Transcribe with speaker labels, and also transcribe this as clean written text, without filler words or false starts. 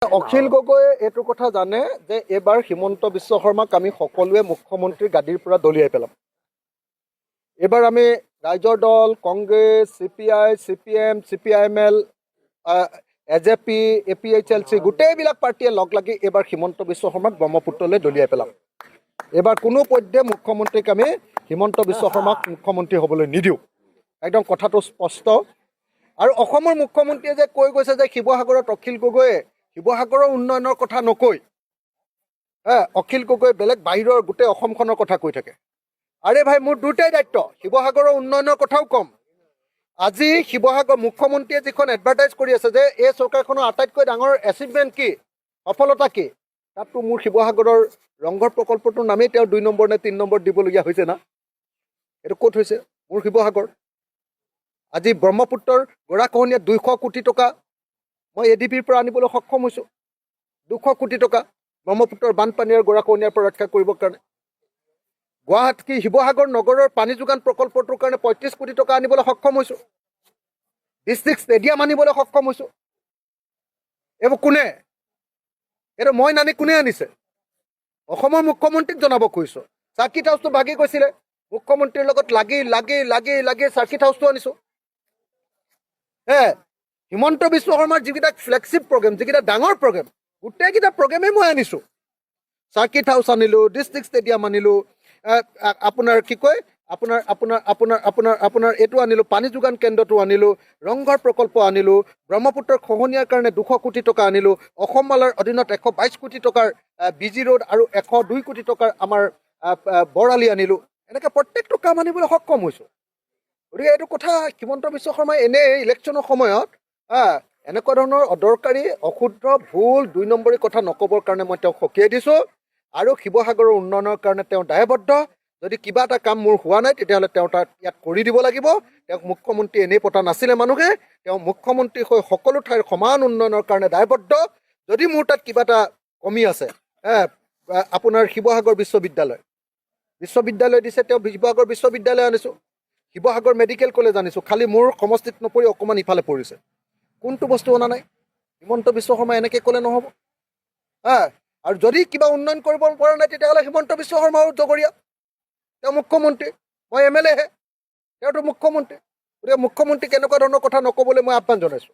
Speaker 1: অখিল গগৈয়ে এইটো কথা জানে যে এইবাৰ হিমন্ত বিশ্ব শৰ্মাক আমি সকলোৱে মুখ্যমন্ত্ৰীৰ গাদীৰ পৰা দলিয়াই পেলাম। এইবাৰ আমি ৰাইজৰ দল, Congress, CPI, CPM, CPIML, AJP, APHLC গোটেইবিলাক পাৰ্টীয়ে লগ লাগি এইবাৰ হিমন্ত বিশ্ব শৰ্মাক ব্ৰহ্মপুত্ৰলৈ দলিয়াই পেলাম। এইবাৰ কোনো পধ্যে মুখ্যমন্ত্ৰীক আমি হিমন্ত বিশ্ব শৰ্মাক মুখ্যমন্ত্ৰী হ'বলৈ নিদিওঁ। একদম কথাটো স্পষ্ট। আৰু অসমৰ মুখ্যমন্ত্ৰীয়ে যে কৈ গৈছে যে শিৱসাগৰত অখিল গগৈয়ে শিৱসাগৰৰ উন্নয়নৰ কথা নকৈ অখিল গগৈ বেলেগ বাহিৰৰ গোটেই অসমখনৰ কথা কৈ থাকে। আৰে ভাই, মোৰ দুটাই দায়িত্ব, শিৱসাগৰৰ উন্নয়নৰ কথাও কম। আজি শিৱসাগৰ মুখ্যমন্ত্ৰীয়ে যিখন এডভাৰটাইজ কৰি আছে যে এই চৰকাৰখনৰ আটাইতকৈ ডাঙৰ এচিভমেণ্ট কি, সফলতা কি, তাততো মোৰ শিৱসাগৰৰ ৰংঘৰ প্ৰকল্পটোৰ নামেই তেওঁ 2 নম্বৰ নে 3 নম্বৰ দিবলগীয়া হৈছে না। এইটো ক'ত হৈছে? মোৰ শিৱসাগৰ। আজি ব্ৰহ্মপুত্ৰৰ গৰাখহনীয়াত 200 কোটি টকা মই ADBৰ পৰা আনিবলৈ সক্ষম হৈছোঁ। 200 কোটি টকা ব্ৰহ্মপুত্ৰৰ বানপানী আৰু গৰাখহনীয়াৰ পৰা ৰক্ষা কৰিবৰ কাৰণে। গুৱাহাটী শিৱসাগৰ নগৰৰ পানী যোগান প্ৰকল্পটোৰ কাৰণে 35 কোটি টকা আনিবলৈ সক্ষম হৈছোঁ। ডিষ্ট্ৰিক্ট ষ্টেডিয়াম আনিবলৈ সক্ষম হৈছোঁ। এইবোৰ কোনে? এইটো মই নানি কোনে আনিছে? অসমৰ মুখ্যমন্ত্ৰীক জনাব খুজিছোঁ। চাৰ্কিট হাউচটো ভাগি গৈছিলে, মুখ্যমন্ত্ৰীৰ লগত লাগি লাগি লাগি লাগি চাৰ্কিট হাউচটো আনিছোঁ। হিমন্ত বিশ্ব শৰ্মাৰ যিকেইটা ফ্লেগশ্বিপ প্ৰগ্ৰেম, যিকেইটা ডাঙৰ প্ৰগ্ৰেম, গোটেইকেইটা প্ৰগ্ৰেমেই মই আনিছোঁ। চাৰ্কিট হাউচ আনিলোঁ, ডিষ্ট্ৰিক্ট ষ্টেডিয়াম আনিলোঁ, আপোনাৰ কি কয় আপোনাৰ আপোনাৰ আপোনাৰ আপোনাৰ আপোনাৰ এইটো আনিলোঁ, পানী যোগান কেন্দ্ৰটো আনিলোঁ, ৰংঘৰ প্ৰকল্প আনিলোঁ, ব্ৰহ্মপুত্ৰৰ খহনীয়াৰ কাৰণে 200 কোটি টকা আনিলোঁ, অসম মালাৰ অধীনত 122 কোটি টকাৰ BG ৰোড আৰু 102 কোটি টকাৰ আমাৰ বৰালি আনিলোঁ। এনেকৈ প্ৰত্যেকটো কাম আনিবলৈ সক্ষম হৈছোঁ। গতিকে এইটো কথা হিমন্ত বিশ্ব শৰ্মাই এনেই ইলেকশ্যনৰ সময়ত এনেকুৱা ধৰণৰ অদৰকাৰী, অশুদ্ধ, ভুল, 2 নম্বৰী কথা নক'বৰ কাৰণে মই তেওঁক সকীয়াই দিছোঁ। আৰু শিৱসাগৰৰ উন্নয়নৰ কাৰণে তেওঁ দায়বদ্ধ। যদি কিবা এটা কাম মোৰ হোৱা নাই তেতিয়াহ'লে তেওঁ তাত ইয়াত কৰি দিব লাগিব। তেওঁক মুখ্যমন্ত্ৰী এনেই পতা নাছিলে মানুহে। তেওঁ মুখ্যমন্ত্ৰী হৈ সকলো ঠাইৰ সমান উন্নয়নৰ কাৰণে দায়বদ্ধ। যদি মোৰ তাত কিবা এটা কমি আছে, আপোনাৰ শিৱসাগৰ বিশ্ববিদ্যালয় দিছে, তেওঁ শিৱসাগৰ বিশ্ববিদ্যালয় আনিছোঁ, শিৱসাগৰ মেডিকেল কলেজ আনিছোঁ, খালি মোৰ সমষ্টিত নপৰি অকণমান ইফালে পৰিছে। কোনটো বস্তু অনা নাই? হিমন্ত বিশ্ব শৰ্মা এনেকৈ ক'লে নহ'ব। আৰু যদি কিবা উন্নয়ন কৰিব পৰা নাই তেতিয়াহ'লে হিমন্ত বিশ্ব শৰ্মাও জগৰীয়া। তেওঁ মুখ্যমন্ত্ৰী, মই MLA হে, তেওঁতো মুখ্যমন্ত্ৰী। গতিকে মুখ্যমন্ত্ৰীক এনেকুৱা ধৰণৰ কথা নক'বলৈ মই আহ্বান জনাইছোঁ।